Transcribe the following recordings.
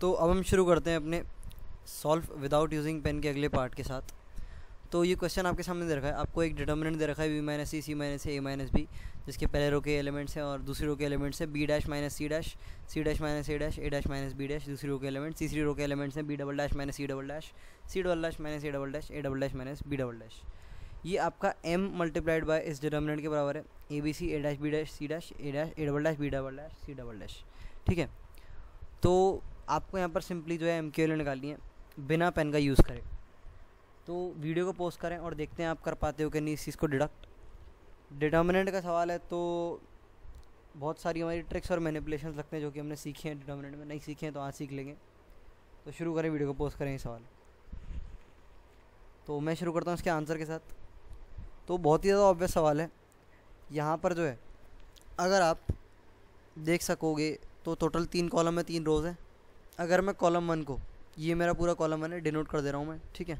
तो अब हम शुरू करते हैं अपने सॉल्व विदाउट यूजिंग पेन के अगले पार्ट के साथ। तो ये क्वेश्चन आपके सामने दे रखा है, आपको एक डिटर्मिनेंट दे रखा है बी माइनस सी, सी माइनस ए माइनस बी, जिसके पहले रो के एलिमेंट्स हैं और दूसरी रो के एलिमेंट्स हैं B dash minus C dash, C dash minus A dash minus B dash दूसरी रो के एलिमेंट्स, तीसरी रो के एलिमेंट्स हैं B double dash minus C double dash, C double dash minus A double dash minus B double dash. ये आपका m multiplied by इस determinant के बराबर है A B C A dash B dash C dash A dash A double dash B double dash C double dash. ठीक है, तो आपको यहाँ पर सिंपली जो है एम की वैल्यू निकालनी है बिना पेन का यूज़ करें। तो वीडियो को पॉज करें और देखते हैं आप कर पाते हो कि नहीं इस चीज़ को डिडक्ट। डिटर्मिनेंट का सवाल है तो बहुत सारी हमारी ट्रिक्स और मैनिपुलेशंस लगते हैं जो कि हमने सीखे हैं डिटर्मिनेंट में, नहीं सीखे हैं तो आज सीख लेंगे। तो शुरू करें, वीडियो को पॉज करें ये सवाल। तो मैं शुरू करता हूँ इसके आंसर के साथ। तो बहुत ही ज़्यादा ऑब्वियस सवाल है। यहाँ पर जो है अगर आप देख सकोगे तो टोटल 3 कॉलम है 3 रोज़ है। अगर मैं कॉलम 1 को, ये मेरा पूरा कॉलम 1 है, डिनोट कर दे रहा हूँ मैं, ठीक है,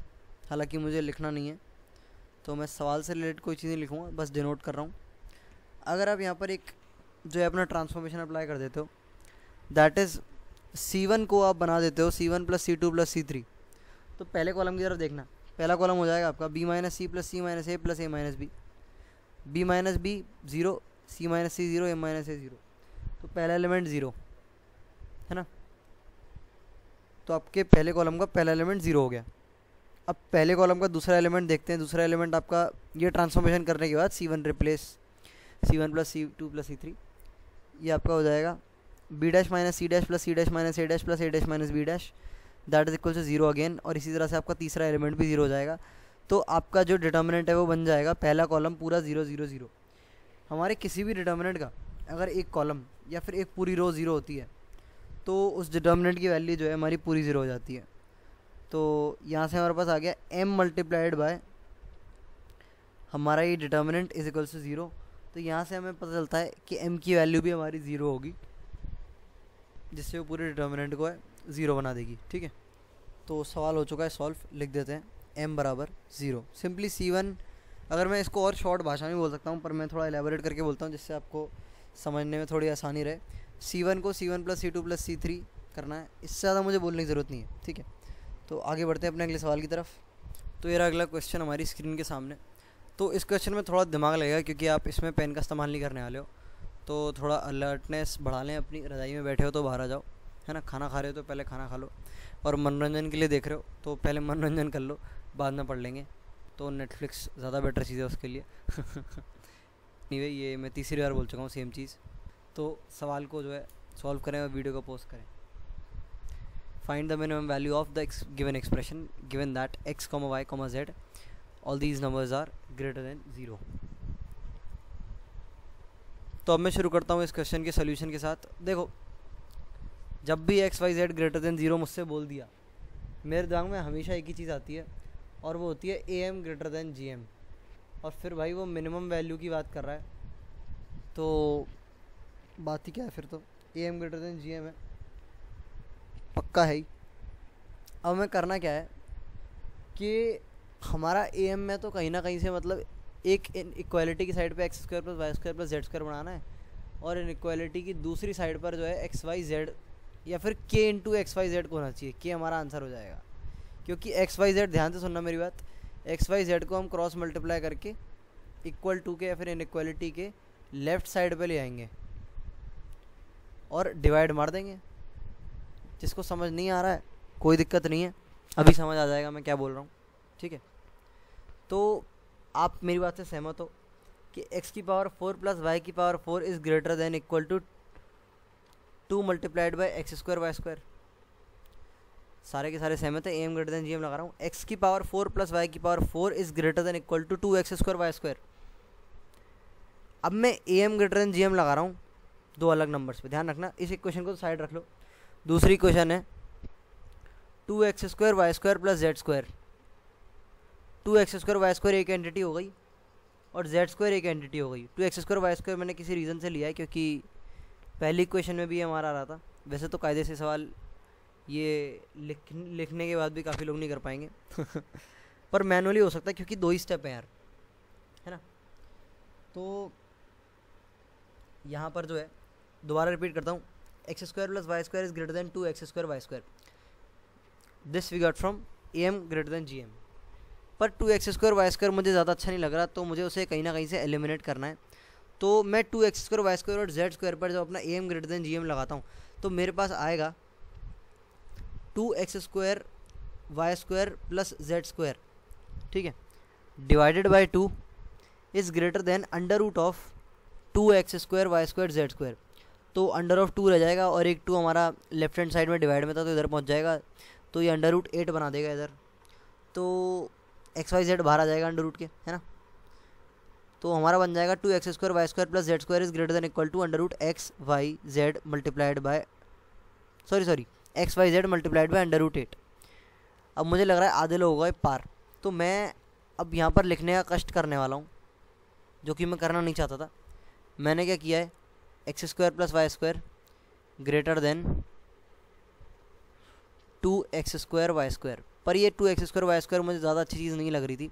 हालांकि मुझे लिखना नहीं है तो मैं सवाल से रिलेटेड कोई चीज़ नहीं लिखूँगा, बस डिनोट कर रहा हूँ। अगर आप यहाँ पर एक जो है अपना ट्रांसफॉर्मेशन अप्लाई कर देते हो, दैट इज़ C1 को आप बना देते हो C1 plus C2 plus C3। तो पहले कॉलम की तरफ देखना, पहला कॉलम हो जाएगा आपका B minus C plus C minus A plus A minus B, B minus B 0, C minus C 0, A minus A 0। तो पहला एलिमेंट 0 है ना, तो आपके पहले कॉलम का पहला एलिमेंट 0 हो गया। अब पहले कॉलम का दूसरा एलिमेंट देखते हैं। दूसरा एलिमेंट आपका ये ट्रांसफॉर्मेशन करने के बाद C1 replace C1 plus C2 plus C3, ये आपका हो जाएगा B dash minus C dash plus C dash minus A dash minus B dash, that is equal to 0 again. और इसी तरह से आपका तीसरा एलिमेंट भी 0 हो जाएगा। तो आपका जो डिटर्मिनेंट है वो बन जाएगा पहला कॉलम पूरा 0 0 0। हमारे किसी भी डिटर्मिनेंट का अगर एक कॉलम या फिर एक पूरी रो 0 होती है तो उस डिटर्मिनेंट की वैल्यू जो है हमारी पूरी 0 हो जाती है। तो यहाँ से हमारे पास आ गया m मल्टीप्लाइड बाय हमारा ये डिटर्मिनेंट इज इक्वल्स टू 0। तो यहाँ से हमें पता चलता है कि m की वैल्यू भी हमारी 0 होगी, जिससे वो पूरे डिटर्मिनेंट को है 0 बना देगी। ठीक है, तो सवाल हो चुका है सॉल्व। लिख देते हैं m बराबर 0। सिंपली C1, अगर मैं इसको और शॉर्ट भाषा में बोल सकता हूँ पर मैं थोड़ा एलेबोरेट करके बोलता हूँ जिससे आपको समझने में थोड़ी आसानी रहे। C1 को C1 plus C2 plus C3 करना है, इससे ज़्यादा मुझे बोलने की ज़रूरत नहीं है। ठीक है, तो आगे बढ़ते हैं अपने अगले सवाल की तरफ। तो ये रहा अगला क्वेश्चन हमारी स्क्रीन के सामने। तो इस क्वेश्चन में थोड़ा दिमाग लगेगा क्योंकि आप इसमें पेन का इस्तेमाल नहीं करने वाले हो, तो थोड़ा अलर्टनेस बढ़ा लें अपनी। रज़ाई में बैठे हो तो बाहर आ जाओ, है ना, खाना खा रहे हो तो पहले खाना खा लो, और मनोरंजन के लिए देख रहे हो तो पहले मनोरंजन कर लो, बाद में पढ़ लेंगे। तो नेटफ्लिक्स ज़्यादा बेटर चीज़ है उसके लिए। एनीवे, ये मैं तीसरी बार बोल चुका हूँ सेम चीज़। तो सवाल को जो है सॉल्व करें और वीडियो को पोस्ट करें। Find the minimum value of the given expression given that x, y, z all these numbers are greater than 0। तो अब मैं शुरू करता हूँ इस क्वेश्चन के सोल्यूशन के साथ। देखो, जब भी x, y, z greater than 0 मुझसे बोल दिया, मेरे दिमाग में हमेशा एक ही चीज़ आती है और वो होती है am ग्रेटर देन gm। और फिर भाई वो मिनिमम वैल्यू की बात कर रहा है तो बात ही क्या है फिर, तो am ग्रेटर देन gm है, पक्का है ही। अब हमें करना क्या है कि हमारा am में तो कहीं ना कहीं से मतलब एक इक्वालिटी की साइड पे x square plus Y square plus Z square बनाना है, और इनइक्वालिटी की दूसरी साइड पर जो है एक्स वाई जेड या फिर k into X Y Z को होना चाहिए। k हमारा आंसर हो जाएगा, क्योंकि एक्स वाई जेड, ध्यान से सुनना मेरी बात, एक्स वाई जेड को हम क्रॉस मल्टीप्लाई करके इक्वल टू के या फिर इनइक्वालिटी के लेफ़्ट साइड पे ले आएंगे और डिवाइड मार देंगे। जिसको समझ नहीं आ रहा है कोई दिक्कत नहीं है, अभी समझ आ जाएगा मैं क्या बोल रहा हूँ। ठीक है, तो आप मेरी बात से सहमत हो कि x की पावर 4 प्लस वाई की power 4 is greater than equal to 2 multiplied by x square y square. सारे के सारे सहमत है, am ग्रेटर देन gm लगा रहा हूँ। x की पावर 4 प्लस वाई की power 4 is greater than equal to 2x square y square. अब मैं am ग्रेटर देन gm लगा रहा हूँ दो अलग नंबर्स पे, ध्यान रखना। इस इक्वेशन को तो साइड रख लो। दूसरी इक्वेशन है 2x square y square plus Z square. 2x square y square एक एंटिटी हो गई और जेड स्क्वायर एक एंटिटी हो गई। 2x स्क्वायर वाई स्क्वायर मैंने किसी रीज़न से लिया है क्योंकि पहली इक्वेशन में भी हमारा आ रहा था। वैसे तो कायदे से सवाल ये लिखने के बाद भी काफ़ी लोग नहीं कर पाएंगे पर मैनुअली हो सकता है क्योंकि 2 ही स्टेप हैं यार, है ना। तो यहाँ पर जो है दोबारा रिपीट करता हूँ, x square plus Y square is greater than 2x square y square, this we got from am greater than gm। पर 2x स्क्वायर वाई स्क्वायर मुझे ज़्यादा अच्छा नहीं लग रहा, तो मुझे उसे कहीं ना कहीं से एलिमिनेट करना है। तो मैं 2x स्क्वायर वाई स्क्वायर और z स्क्वायर पर जब अपना am ग्रेटर देन gm लगाता हूँ तो मेरे पास आएगा 2x square y square plus z square, ठीक है, divided by 2 is greater than under root of 2x square y square z square. तो अंडर ऑफ 2 रह जाएगा और एक 2 हमारा लेफ्ट हैंड साइड में डिवाइड में था तो इधर पहुंच जाएगा, तो ये अंडर रूट 8 बना देगा इधर। तो एक्स वाई जेड बाहर आ जाएगा अंडर रूट के, है ना। तो हमारा बन जाएगा 2x square y square plus z square is greater than equal to under root x Y z multiplied by x Y z multiplied by under root 8। अब मुझे लग रहा है आधे लोगों का पार, तो मैं अब यहाँ पर लिखने का कष्ट करने वाला हूँ, जो कि मैं करना नहीं चाहता था। मैंने क्या किया है, x square plus Y square greater than 2x square y square. पर ये 2x स्क्वायर वाई स्क्वायर मुझे ज़्यादा अच्छी चीज़ नहीं लग रही थी,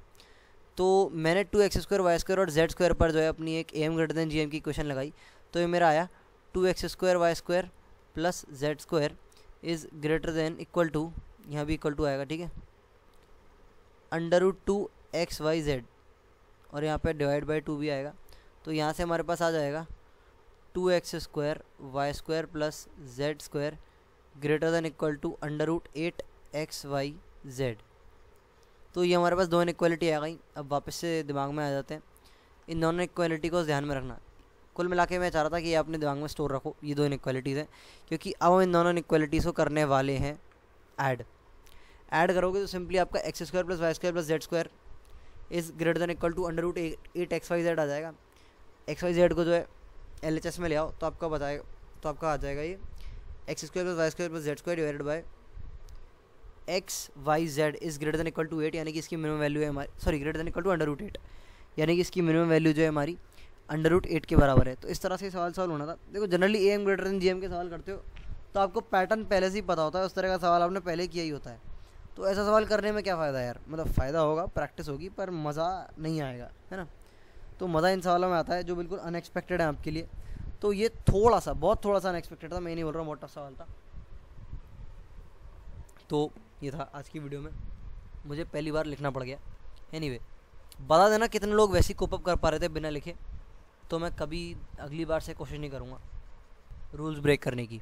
तो मैंने 2x स्क्वायर वाई स्क्वायर और z स्क्वायर पर जो है अपनी एक am ग्रेटर देन gm की इक्वेशन लगाई। तो ये मेरा आया 2x square y square plus z square is greater than equal to, यहाँ भी इक्वल टू आएगा, ठीक है, अंडर रूट 2xyz और यहाँ पे डिवाइड बाई 2 भी आएगा। तो यहाँ से हमारे पास आ जाएगा 2x square y square plus z square greater than equal to under root 8xyz। तो ये हमारे पास दो इनइक्वालिटी आ गई। अब वापस से दिमाग में आ जाते हैं, इन दोनों इक्वालिटी को ध्यान में रखना। कुल मिला के मैं चाह रहा था कि ये अपने दिमाग में स्टोर रखो, ये दो इनइक्वालिटीज़ हैं, क्योंकि अब हम इन दोनों इनइक्वालिटीज़ को करने वाले हैं ऐड करोगे तो सिंपली आपका x square plus Y square plus Z square is greater than equal to under root 8xyz आ जाएगा। xyz को जो है LHS में ले आओ तो आपका बताएगा, तो आपका आ जाएगा ये x square plus Y square plus Z square divided by xyz is greater than equal to 8, यानी कि इसकी मिनिमम वैल्यू है हमारी, greater than equal to under root 8, यानी कि इसकी मिनिमम वैल्यू जो है हमारी अंडर रूट 8 के बराबर है। तो इस तरह से सवाल सॉल्व होना था। देखो generally am greater than gm के सवाल करते हो तो आपको पैटर्न पहले से ही पता होता है, उस तरह का सवाल आपने पहले किया ही होता है। तो ऐसा सवाल करने में क्या फ़ायदा यार, मतलब फ़ायदा होगा, प्रैक्टिस होगी, पर मज़ा नहीं आएगा, है ना। तो मज़ा इन सवालों में आता है जो बिल्कुल अनएक्सपेक्टेड है आपके लिए। तो ये बहुत थोड़ा सा अनएक्सपेक्टेड था, मैं नहीं बोल रहा हूँ बहुत टफ सवाल था। तो ये था आज की वीडियो में, मुझे पहली बार लिखना पड़ गया। एनीवे, बता देना कितने लोग वैसे ही कोप अप कर पा रहे थे बिना लिखे, तो मैं कभी अगली बार से कोशिश नहीं करूँगा रूल्स ब्रेक करने की।